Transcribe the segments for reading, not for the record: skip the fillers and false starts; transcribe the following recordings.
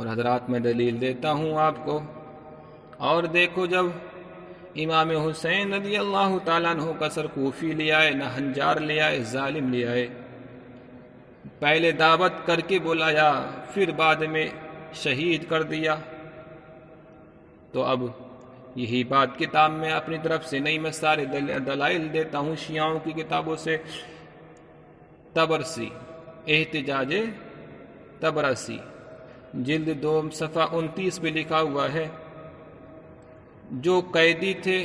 اور حضرات میں دلیل دیتا ہوں آپ کو، اور دیکھو جب امام حسین رضی اللہ تعالیٰ عنہ کا سر کوفی لے آئے، نہ ہنجار لے آئے، ظالم لے آئے، پہلے دعوت کر کے بلایا، پھر بعد میں شہید کر دیا۔ تو اب یہی بات کتاب میں اپنی طرف سے نہیں، میں سارے دلائل دیتا ہوں شیعوں کی کتابوں سے۔ طبرسی، احتجاج طبرسی، جلد 2 صفحہ 29 پہ لکھا ہوا ہے، جو قیدی تھے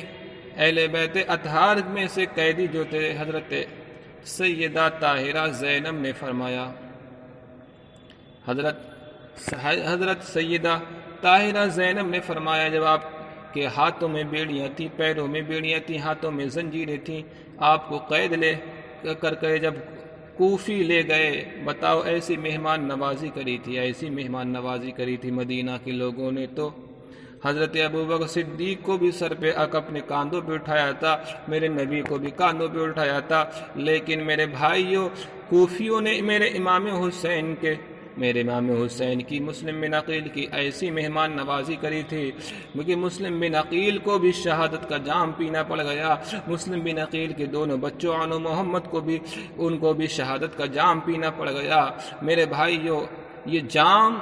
اہل بیت اطہار میں سے قیدی جو تھے حضرت سیدہ طاہرہ زینب نے فرمایا، حضرت سیدہ طاہرہ زینب نے فرمایا، جب آپ کے ہاتھوں میں بیڑیاں تھیں، پیروں میں بیڑیاں تھیں، ہاتھوں میں زنجیریں تھیں، آپ کو قید لے کر کے جب کوفی لے گئے، بتاؤ ایسی مہمان نوازی کری تھی، ایسی مہمان نوازی کری تھی مدینہ کے لوگوں نے۔ تو حضرت ابوبکر صدیق کو بھی سر پہ اپنے کاندھوں پہ اٹھایا تھا، میرے نبی کو بھی کاندھوں پہ اٹھایا تھا، لیکن میرے بھائیوں کوفیوں نے میرے امام حسین کی مسلم بن عقیل کی ایسی مہمان نوازی کری تھی، کیونکہ مسلم بن عقیل کو بھی شہادت کا جام پینا پڑ گیا، مسلم بن عقیل کے دونوں بچوں عنو محمد کو بھی، ان کو بھی شہادت کا جام پینا پڑ گیا۔ میرے بھائیوں یہ جام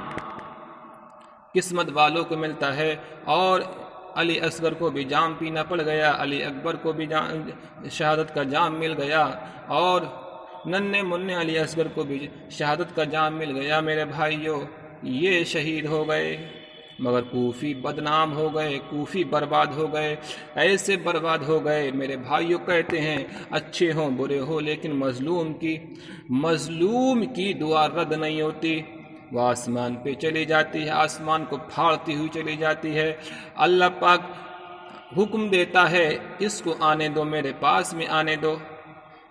قسمت والوں کو ملتا ہے، اور علی اصغر کو بھی جام پینا پڑ گیا، علی اکبر کو بھی شہادت کا جام مل گیا، اور ننھے منع علی اصغر کو بھی شہادت کا جام مل گیا۔ میرے بھائیوں یہ شہید ہو گئے، مگر کوفی بدنام ہو گئے، کوفی برباد ہو گئے، ایسے برباد ہو گئے۔ میرے بھائیوں کہتے ہیں اچھے ہوں برے ہو، لیکن مظلوم کی دعا رد نہیں ہوتی، وہ آسمان پہ چلی جاتی ہے، آسمان کو پھاڑتی ہوئی چلی جاتی ہے۔ اللہ پاک حکم دیتا ہے اس کو آنے دو، میرے پاس میں آنے دو،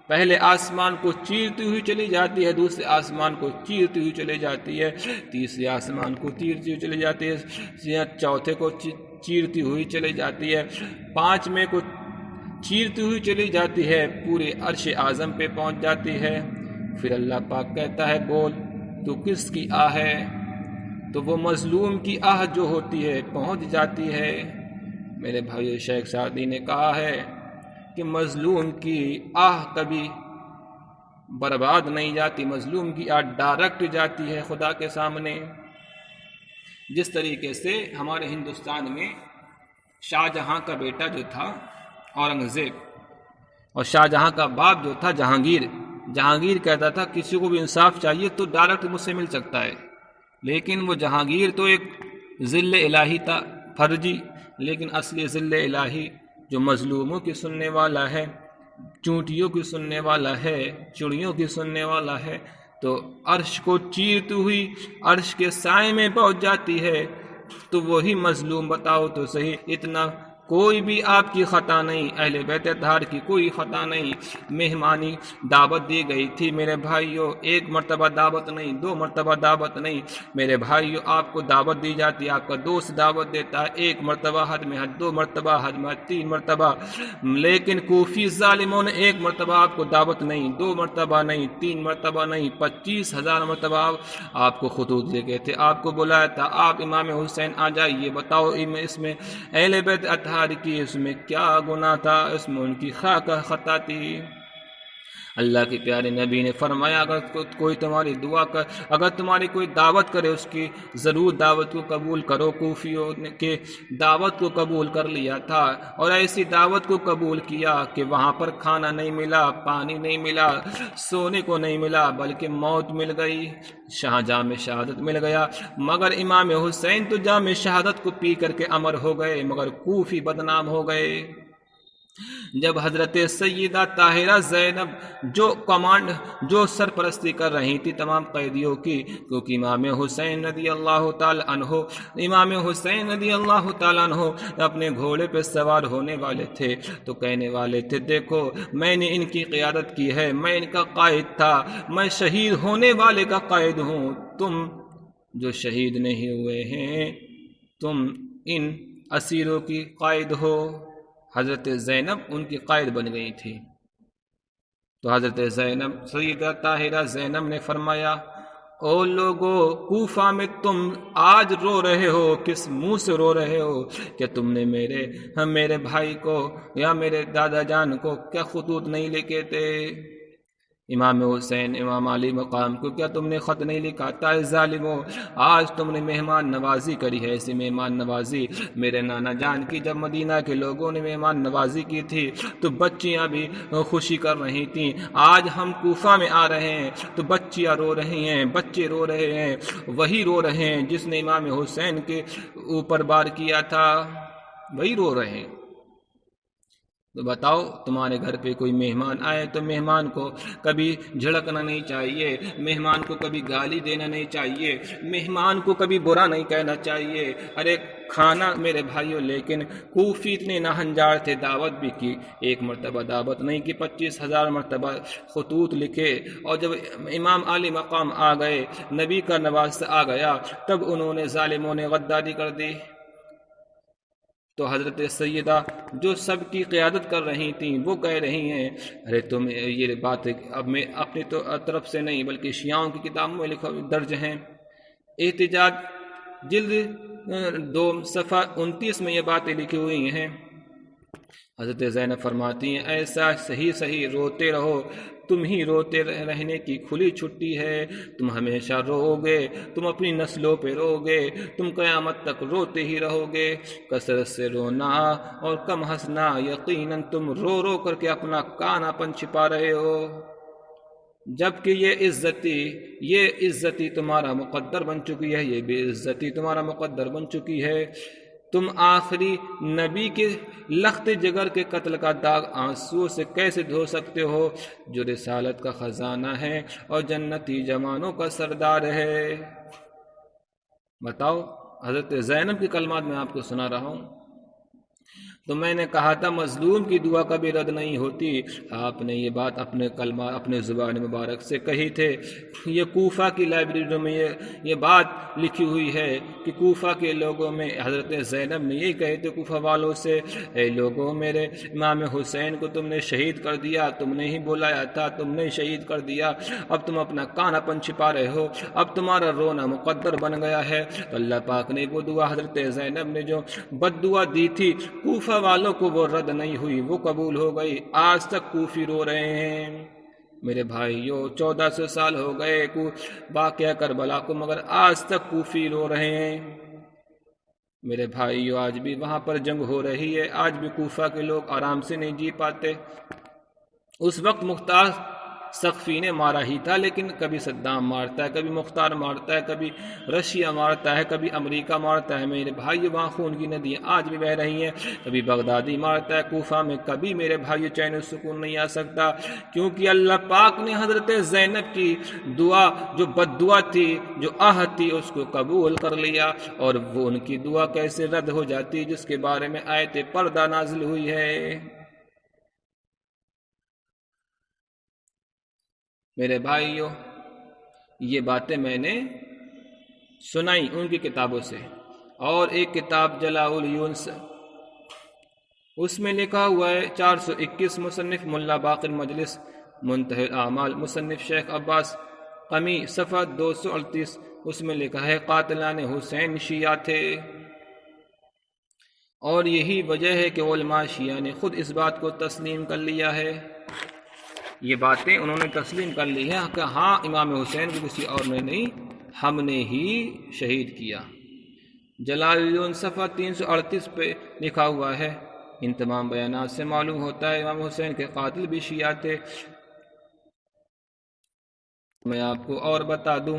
پہلے آسمان کو چیرتی ہوئی چلی جاتی ہے، دوسرے آسمان کو چیرتی ہوئی چلی جاتی ہے، تیسرے آسمان کو چیرتی ہوئی چلی جاتی ہے، چوتھے کو چیرتی ہوئی چلی جاتی ہے، پانچویں کو چیرتی ہوئی چلی جاتی ہے، پورے عرش اعظم پہ پہنچ جاتی ہے۔ پھر اللہ پاک کہتا ہے بول تو کس کی آہ ہے؟ تو وہ مظلوم کی آہ جو ہوتی ہے پہنچ جاتی ہے۔ میرے بھائی شیخ سعدی نے کہا ہے کہ مظلوم کی آہ کبھی برباد نہیں جاتی، مظلوم کی آہ ڈائریکٹ جاتی ہے خدا کے سامنے۔ جس طریقے سے ہمارے ہندوستان میں شاہ جہاں کا بیٹا جو تھا اورنگزیب، اور شاہ جہاں کا باپ جو تھا جہانگیر کہتا تھا کسی کو بھی انصاف چاہیے تو ڈائریکٹ مجھ سے مل سکتا ہے، لیکن وہ جہانگیر تو ایک ذل الہی تھا فرضی، لیکن اصلی ذل الہی جو مظلوموں کی سننے والا ہے، چونٹیوں کی سننے والا ہے، چڑیوں کی سننے والا ہے، تو عرش کو چیرتی ہوئی عرش کے سائے میں پہنچ جاتی ہے، تو وہی مظلوم بتاؤ تو صحیح۔ اتنا کوئی بھی آپ کی خطا نہیں، اہل بیت اطہار کی کوئی خطا نہیں، مہمانی دعوت دی گئی تھی میرے بھائیوں، ایک مرتبہ دعوت نہیں، 2 مرتبہ دعوت نہیں میرے بھائیوں، آپ کو دعوت دی جاتی ہے، آپ کا دوست دعوت دیتا ہے، 1 مرتبہ حد میں حد، 2 مرتبہ حد میں حد، 3 مرتبہ، لیکن کوفی ظالموں نے 1 مرتبہ آپ کو دعوت نہیں، 2 مرتبہ نہیں، 3 مرتبہ نہیں، 25,000 مرتبہ آپ کو خطوط دے گئے تھے، آپ کو بلایا تھا، آپ امام حسین آ جائیے، بتاؤ اس میں اہل بیت اطہار کی اس میں کیا گناہ تھا، اس میں ان کی خطا تھی۔ اللہ کے پیارے نبی نے فرمایا اگر کوئی تمہاری اگر تمہاری کوئی دعوت کرے اس کی ضرور دعوت کو قبول کرو۔ کوفیوں کے دعوت کو قبول کر لیا تھا، اور ایسی دعوت کو قبول کیا کہ وہاں پر کھانا نہیں ملا، پانی نہیں ملا، سونے کو نہیں ملا، بلکہ موت مل گئی، جام شہادت مل گیا، مگر امام حسین تو جام شہادت کو پی کر کے امر ہو گئے، مگر کوفی بدنام ہو گئے۔ جب حضرت سیدہ طاہرہ زینب جو سرپرستی کر رہی تھی تمام قیدیوں کی، کیونکہ امام حسین رضی اللہ تعالیٰ عنہ اپنے گھوڑے پہ سوار ہونے والے تھے، تو کہنے والے تھے دیکھو میں نے ان کی قیادت کی ہے، میں ان کا قائد تھا، میں شہید ہونے والے کا قائد ہوں، تم جو شہید نہیں ہوئے ہیں تم ان اسیروں کی قائد ہو۔ حضرت زینب ان کی قائد بن گئی تھی، تو حضرت زینب سیدہ طاہرہ زینب نے فرمایا او لوگو کوفہ میں تم آج رو رہے ہو، کس منہ سے رو رہے ہو؟ کہ تم نے میرے بھائی کو یا میرے دادا جان کو کیا خطوط نہیں لکھے تھے؟ امام حسین امام علی مقام کو کیا تم نے خط نہیں لکھا تھا؟ ظالمو، آج تم نے مہمان نوازی کری ہے۔ ایسی مہمان نوازی میرے نانا جان کی جب مدینہ کے لوگوں نے مہمان نوازی کی تھی تو بچیاں بھی خوشی کر رہی تھیں۔ آج ہم کوفہ میں آ رہے ہیں تو بچیاں رو رہی ہیں، بچے رو رہے ہیں، وہی رو رہے ہیں جس نے امام حسین کے اوپر بار کیا تھا، وہی رو رہے ہیں۔ تو بتاؤ، تمہارے گھر پہ کوئی مہمان آئے تو مہمان کو کبھی جھڑکنا نہیں چاہیے، مہمان کو کبھی گالی دینا نہیں چاہیے، مہمان کو کبھی برا نہیں کہنا چاہیے۔ ارے کھانا میرے بھائیوں، لیکن کوفی اتنے ناہنجار تھے، دعوت بھی کی، ایک مرتبہ دعوت نہیں کی، 25,000 مرتبہ خطوط لکھے، اور جب امام علی مقام آ گئے، نبی کا نواسہ آ گیا، تب انہوں نے ظالموں نے غداری کر دی۔ تو حضرت سیدہ جو سب کی قیادت کر رہی تھیں وہ کہہ رہی ہیں، ارے تم یہ بات اب میں اپنی تو طرف سے نہیں بلکہ شیعوں کی کتابوں میں لکھا درج ہیں، احتجاج جلد 2 صفحہ 29 میں یہ باتیں لکھی ہوئی ہیں۔ حضرت زینب فرماتی ہیں، ایسا صحیح روتے رہو، تم ہی روتے رہنے کی کھلی چھٹی ہے، تم ہمیشہ رو گے، تم اپنی نسلوں پہ رو گے، تم قیامت تک روتے ہی رہو گے۔ کثرت سے رونا اور کم ہنسنا، یقیناً تم رو رو کر کے اپنا کانا پن چھپا رہے ہو، جبکہ یہ عزتی تمہارا مقدر بن چکی ہے، یہ بے عزتی تمہارا مقدر بن چکی ہے۔ تم آخری نبی کے لخت جگر کے قتل کا داغ آنسو سے کیسے دھو سکتے ہو، جو رسالت کا خزانہ ہے اور جنتی جوانوں کا سردار ہے؟ بتاؤ، حضرت زینب کے کلمات میں آپ کو سنا رہا ہوں۔ تو میں نے کہا تھا مظلوم کی دعا کبھی رد نہیں ہوتی، آپ نے یہ بات اپنے زبان مبارک سے کہی تھے۔ یہ کوفہ کی لائبریریوں میں یہ بات لکھی ہوئی ہے کہ کوفہ کے لوگوں میں حضرت زینب نے یہی کہے تھے کوفہ والوں سے، اے لوگوں، میرے امام حسین کو تم نے شہید کر دیا، تم نے ہی بلایا تھا، تم نے شہید کر دیا، اب تم اپنا کانا پن چھپا رہے ہو، اب تمہارا رونا مقدر بن گیا ہے۔ تو اللہ پاک نے وہ دعا حضرت زینب نے جو بد دعا دی تھی کوفہ والوں کو، وہ رد نہیں ہوئی، وہ قبول ہو گئی۔ آج تک کوفی رو رہے ہیں میرے بھائیوں، 1400 سال ہو گئے واقعہ کربلا کو، مگر آج تک کوفی رو رہے ہیں میرے بھائیوں۔ آج بھی وہاں پر جنگ ہو رہی ہے، آج بھی کوفہ کے لوگ آرام سے نہیں جی پاتے۔ اس وقت مختار سقفی نے مارا ہی تھا، لیکن کبھی صدام مارتا ہے، کبھی مختار مارتا ہے، کبھی رشیا مارتا ہے، کبھی امریکہ مارتا ہے میرے بھائی۔ وہاں خون کی ندیاں آج بھی بہہ رہی ہیں، کبھی بغدادی مارتا ہے کوفہ میں، کبھی میرے بھائی چین و سکون نہیں آ سکتا، کیونکہ اللہ پاک نے حضرت زینب کی دعا جو بد دعا تھی، جو آہت تھی، اس کو قبول کر لیا، اور وہ ان کی دعا کیسے رد ہو جاتی جس کے بارے میں آیت پردہ نازل ہوئی ہے۔ میرے بھائیوں، یہ باتیں میں نے سنائی ان کی کتابوں سے، اور ایک کتاب جلاء العیون سے، اس میں لکھا ہوا ہے 421، مصنف ملا باقر مجلس، منتہی الاعمال مصنف شیخ عباس قمی، صفحہ 238، اس میں لکھا ہے قاتلان حسین شیعہ تھے، اور یہی وجہ ہے کہ علماء شیعہ نے خود اس بات کو تسلیم کر لیا ہے، یہ باتیں انہوں نے تسلیم کر لی ہیں کہ ہاں امام حسین کو کسی اور نے نہیں، ہم نے ہی شہید کیا۔ جلال العیون صفحہ 338 پہ لکھا ہوا ہے۔ ان تمام بیانات سے معلوم ہوتا ہے امام حسین کے قاتل بھی شیعہ تھے۔ میں آپ کو اور بتا دوں